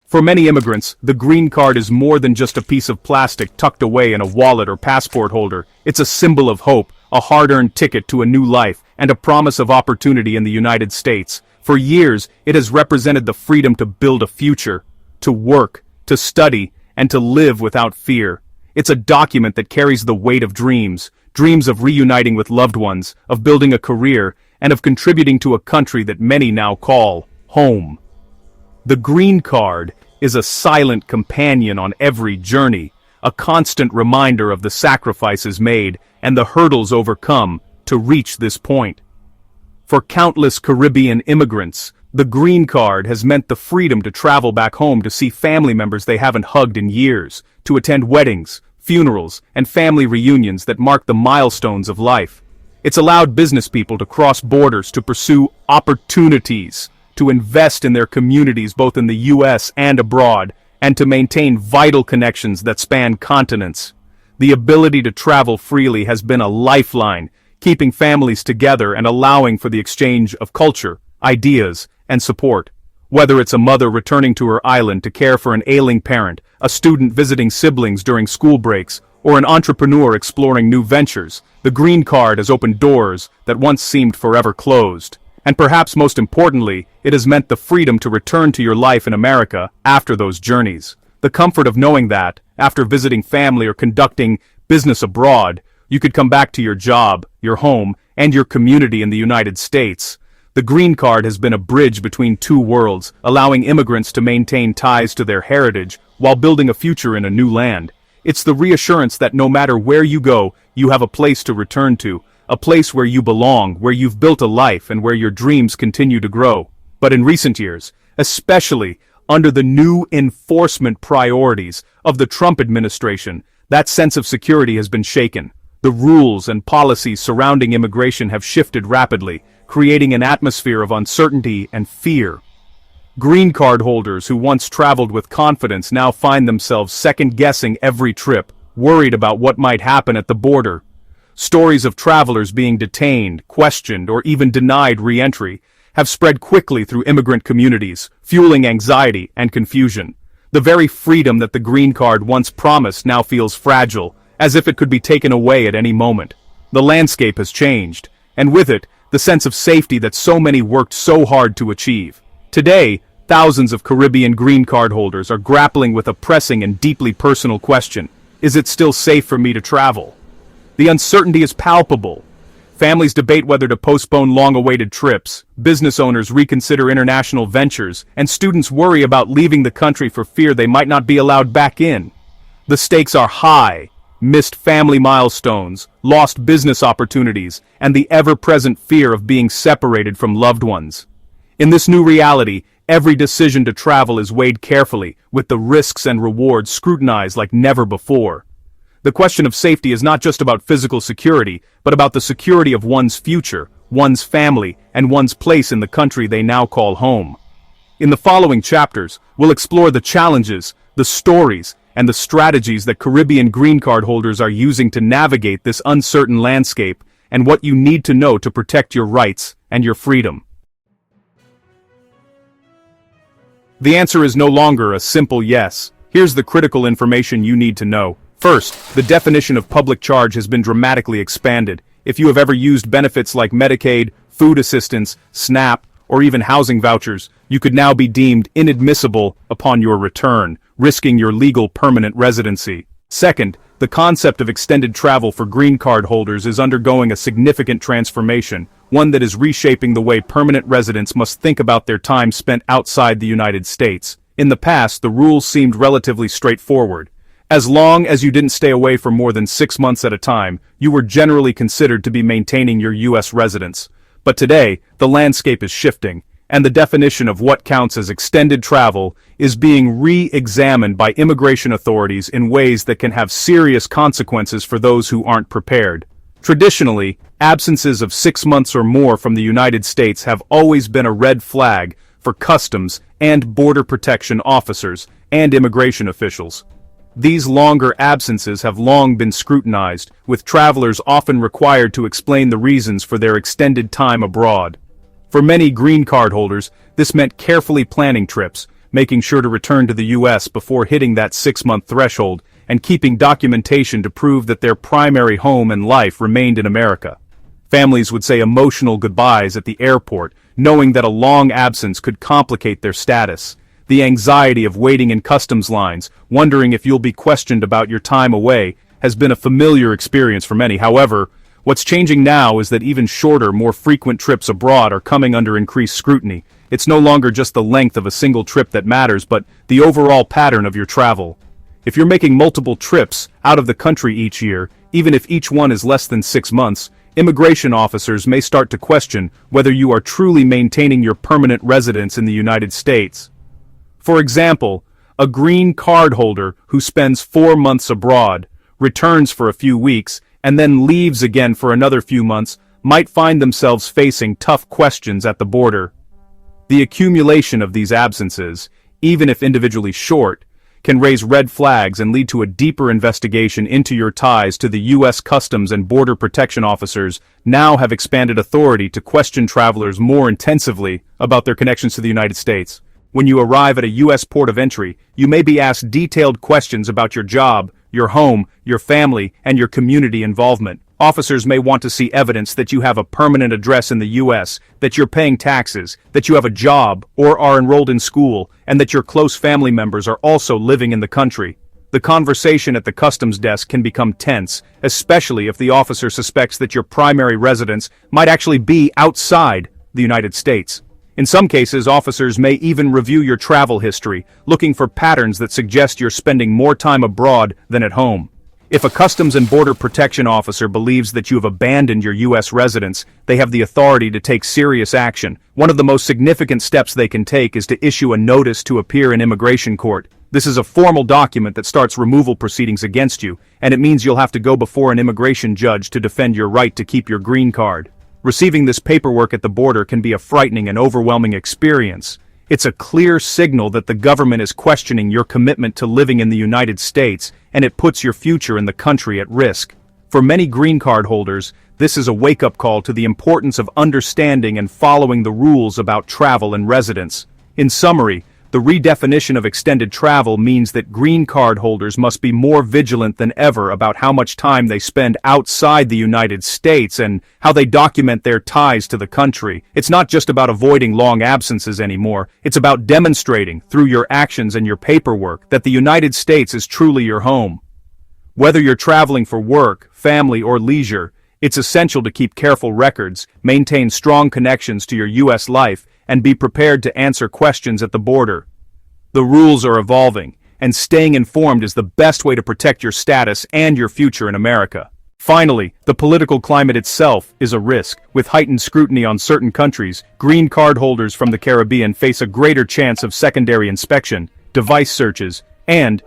For many immigrants, the green card is more than just a piece of plastic tucked away in a wallet or passport holder. It's a symbol of hope, a hard-earned ticket to a new life, and a promise of opportunity in the United States. For years, it has represented the freedom to build a future, to work, to study, and to live without fear. It's a document that carries the weight of dreams, dreams of reuniting with loved ones, of building a career, and of contributing to a country that many now call home. The green card is a silent companion on every journey, a constant reminder of the sacrifices made and the hurdles overcome to reach this point. For countless Caribbean immigrants, the green card has meant the freedom to travel back home to see family members they haven't hugged in years, to attend weddings, funerals, and family reunions that mark the milestones of life. It's allowed business people to cross borders to pursue opportunities, to invest in their communities both in the U.S. and abroad, and to maintain vital connections that span continents. The ability to travel freely has been a lifeline, keeping families together and allowing for the exchange of culture, ideas, and support. Whether it's a mother returning to her island to care for an ailing parent, a student visiting siblings during school breaks, or an entrepreneur exploring new ventures, the green card has opened doors that once seemed forever closed. And perhaps most importantly, it has meant the freedom to return to your life in America after those journeys. The comfort of knowing that, after visiting family or conducting business abroad, you could come back to your job, your home, and your community in the United States. The green card has been a bridge between two worlds, allowing immigrants to maintain ties to their heritage while building a future in a new land. It's the reassurance that no matter where you go, you have a place to return to, a place where you belong, where you've built a life, and where your dreams continue to grow. But in recent years, especially under the new enforcement priorities of the Trump administration, that sense of security has been shaken. The rules and policies surrounding immigration have shifted rapidly, creating an atmosphere of uncertainty and fear. Green card holders who once traveled with confidence now find themselves second-guessing every trip, worried about what might happen at the border. Stories of travelers being detained, questioned, or even denied re-entry have spread quickly through immigrant communities, fueling anxiety and confusion. The very freedom that the green card once promised now feels fragile, as if it could be taken away at any moment. The landscape has changed, and with it, the sense of safety that so many worked so hard to achieve. Today, thousands of Caribbean green card holders are grappling with a pressing and deeply personal question: is it still safe for me to travel? The uncertainty is palpable. Families debate whether to postpone long-awaited trips, business owners reconsider international ventures, and students worry about leaving the country for fear they might not be allowed back in. The stakes are high: missed family milestones, lost business opportunities, and the ever-present fear of being separated from loved ones. In this new reality, every decision to travel is weighed carefully, with the risks and rewards scrutinized like never before. The question of safety is not just about physical security, but about the security of one's future, one's family, and one's place in the country they now call home. In the following chapters, we'll explore the challenges, the stories, and the strategies that Caribbean green card holders are using to navigate this uncertain landscape, and what you need to know to protect your rights and your freedom. The answer is no longer a simple yes. Here's the critical information you need to know. First, the definition of public charge has been dramatically expanded. If you have ever used benefits like Medicaid, food assistance, SNAP, or even housing vouchers, you could now be deemed inadmissible upon your return, risking your legal permanent residency. Second, the concept of extended travel for green card holders is undergoing a significant transformation, one that is reshaping the way permanent residents must think about their time spent outside the United States. In the past, the rules seemed relatively straightforward. As long as you didn't stay away for more than 6 months at a time, you were generally considered to be maintaining your U.S. residence. But today, the landscape is shifting, and the definition of what counts as extended travel is being re-examined by immigration authorities in ways that can have serious consequences for those who aren't prepared. Traditionally, absences of 6 months or more from the United States have always been a red flag for customs and border protection officers and immigration officials. These longer absences have long been scrutinized, with travelers often required to explain the reasons for their extended time abroad. For many green card holders, this meant carefully planning trips, making sure to return to the US before hitting that 6-month threshold, and keeping documentation to prove that their primary home and life remained in America. Families would say emotional goodbyes at the airport, knowing that a long absence could complicate their status. The anxiety of waiting in customs lines, wondering if you'll be questioned about your time away, has been a familiar experience for many. However, what's changing now is that even shorter, more frequent trips abroad are coming under increased scrutiny. It's no longer just the length of a single trip that matters, but the overall pattern of your travel. If you're making multiple trips out of the country each year, even if each one is less than 6 months, immigration officers may start to question whether you are truly maintaining your permanent residence in the United States. For example, a green card holder who spends 4 months abroad, returns for a few weeks, and then leaves again for another few months might find themselves facing tough questions at the border. The accumulation of these absences, even if individually short, can raise red flags and lead to a deeper investigation into your ties to the U.S. Customs and Border Protection officers now have expanded authority to question travelers more intensively about their connections to the United States. When you arrive at a U.S. port of entry, you may be asked detailed questions about your job, your home, your family, and your community involvement. Officers may want to see evidence that you have a permanent address in the U.S., that you're paying taxes, that you have a job or are enrolled in school, and that your close family members are also living in the country. The conversation at the customs desk can become tense, especially if the officer suspects that your primary residence might actually be outside the United States. In some cases, officers may even review your travel history, looking for patterns that suggest you're spending more time abroad than at home. If a Customs and Border Protection officer believes that you have abandoned your U.S. residence, they have the authority to take serious action. One of the most significant steps they can take is to issue a notice to appear in immigration court. This is a formal document that starts removal proceedings against you, and it means you'll have to go before an immigration judge to defend your right to keep your green card. Receiving this paperwork at the border can be a frightening and overwhelming experience. It's a clear signal that the government is questioning your commitment to living in the United States, and it puts your future in the country at risk. For many green card holders, this is a wake-up call to the importance of understanding and following the rules about travel and residence. In summary, the redefinition of extended travel means that green card holders must be more vigilant than ever about how much time they spend outside the United States and how they document their ties to the country. It's not just about avoiding long absences anymore, it's about demonstrating, through your actions and your paperwork, that the United States is truly your home. Whether you're traveling for work, family, or leisure, it's essential to keep careful records, maintain strong connections to your U.S. life, and be prepared to answer questions at the border. The rules are evolving, and staying informed is the best way to protect your status and your future in America. Finally, the political climate itself is a risk. With heightened scrutiny on certain countries, green card holders from the Caribbean face a greater chance of secondary inspection, device searches, and,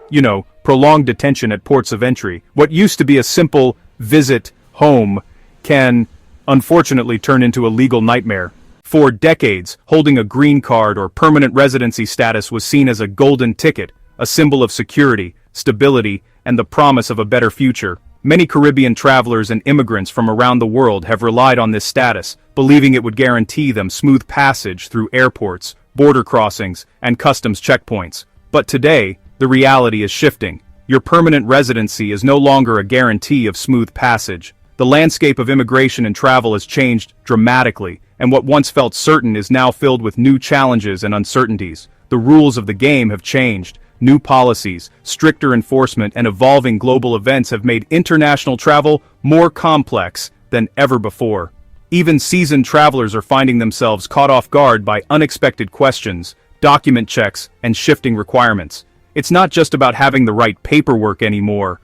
prolonged detention at ports of entry. What used to be a simple visit home can, unfortunately, turn into a legal nightmare. For decades, holding a green card or permanent residency status was seen as a golden ticket, a symbol of security, stability, and the promise of a better future. Many Caribbean travelers and immigrants from around the world have relied on this status, believing it would guarantee them smooth passage through airports, border crossings, and customs checkpoints. But today, the reality is shifting. Your permanent residency is no longer a guarantee of smooth passage. The landscape of immigration and travel has changed dramatically, and what once felt certain is now filled with new challenges and uncertainties. The rules of the game have changed. New policies, stricter enforcement, and evolving global events have made international travel more complex than ever before. Even seasoned travelers are finding themselves caught off guard by unexpected questions, document checks, and shifting requirements. It's not just about having the right paperwork anymore.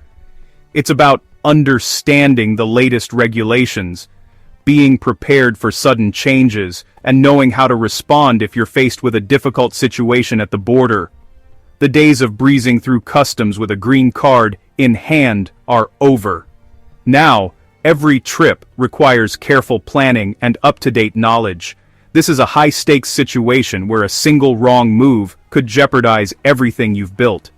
It's about understanding the latest regulations, being prepared for sudden changes, and knowing how to respond if you're faced with a difficult situation at the border. The days of breezing through customs with a green card in hand are over. Now, every trip requires careful planning and up-to-date knowledge. This is a high-stakes situation where a single wrong move could jeopardize everything you've built.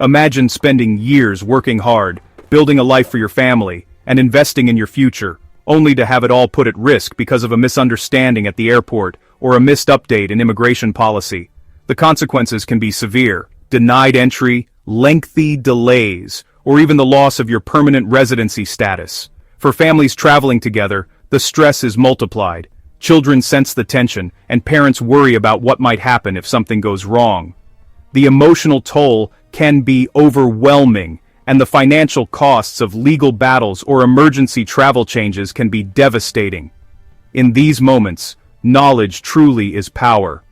Imagine spending years working hard, building a life for your family, and investing in your future, only to have it all put at risk because of a misunderstanding at the airport or a missed update in immigration policy. The consequences can be severe: denied entry, lengthy delays, or even the loss of your permanent residency status. For families traveling together, the stress is multiplied. Children sense the tension, and parents worry about what might happen if something goes wrong. The emotional toll can be overwhelming, and the financial costs of legal battles or emergency travel changes can be devastating. In these moments, knowledge truly is power.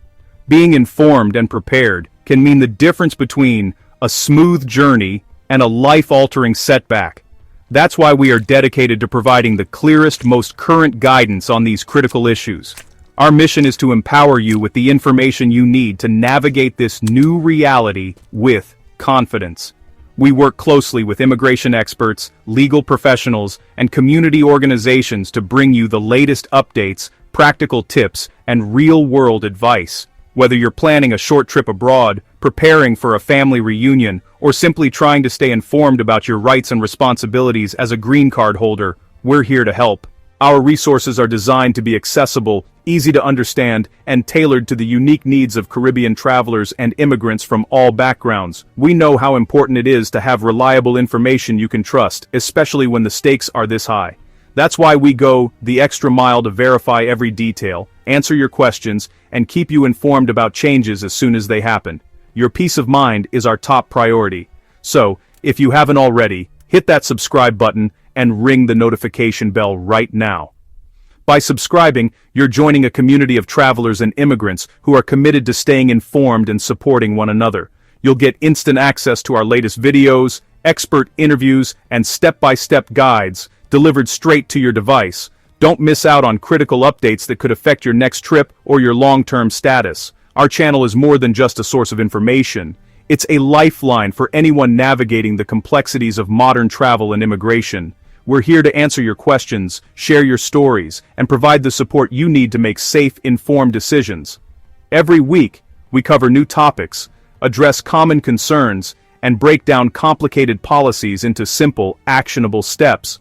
Being informed and prepared can mean the difference between a smooth journey and a life-altering setback. That's why we are dedicated to providing the clearest, most current guidance on these critical issues. Our mission is to empower you with the information you need to navigate this new reality with confidence. We work closely with immigration experts, legal professionals, and community organizations to bring you the latest updates, practical tips, and real-world advice. Whether you're planning a short trip abroad, preparing for a family reunion, or simply trying to stay informed about your rights and responsibilities as a green card holder, we're here to help. Our resources are designed to be accessible, easy to understand, and tailored to the unique needs of Caribbean travelers and immigrants from all backgrounds. We know how important it is to have reliable information you can trust, especially when the stakes are this high. That's why we go the extra mile to verify every detail, answer your questions, and keep you informed about changes as soon as they happen. Your peace of mind is our top priority. So, if you haven't already, hit that subscribe button and ring the notification bell right now. By subscribing, you're joining a community of travelers and immigrants who are committed to staying informed and supporting one another. You'll get instant access to our latest videos, expert interviews, and step-by-step guides delivered straight to your device. Don't miss out on critical updates that could affect your next trip or your long-term status. Our channel is more than just a source of information. It's a lifeline for anyone navigating the complexities of modern travel and immigration. We're here to answer your questions, share your stories, and provide the support you need to make safe, informed decisions. Every week, we cover new topics, address common concerns, and break down complicated policies into simple, actionable steps.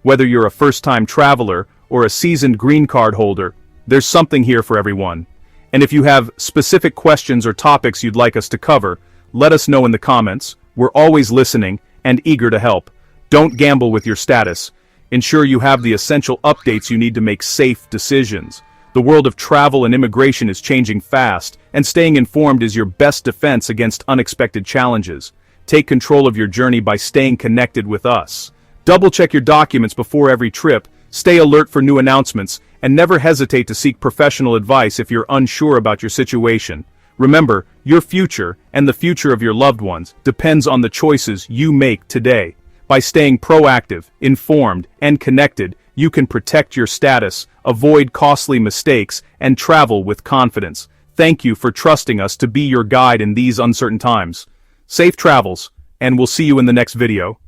Whether you're a first-time traveler or a seasoned green card holder, there's something here for everyone. And if you have specific questions or topics you'd like us to cover, let us know in the comments. We're always listening and eager to help. Don't gamble with your status. Ensure you have the essential updates you need to make safe decisions. The world of travel and immigration is changing fast, and staying informed is your best defense against unexpected challenges. Take control of your journey by staying connected with us. Double-check your documents before every trip, stay alert for new announcements, and never hesitate to seek professional advice if you're unsure about your situation. Remember, your future, and the future of your loved ones, depends on the choices you make today. By staying proactive, informed, and connected, you can protect your status, avoid costly mistakes, and travel with confidence. Thank you for trusting us to be your guide in these uncertain times. Safe travels, and we'll see you in the next video.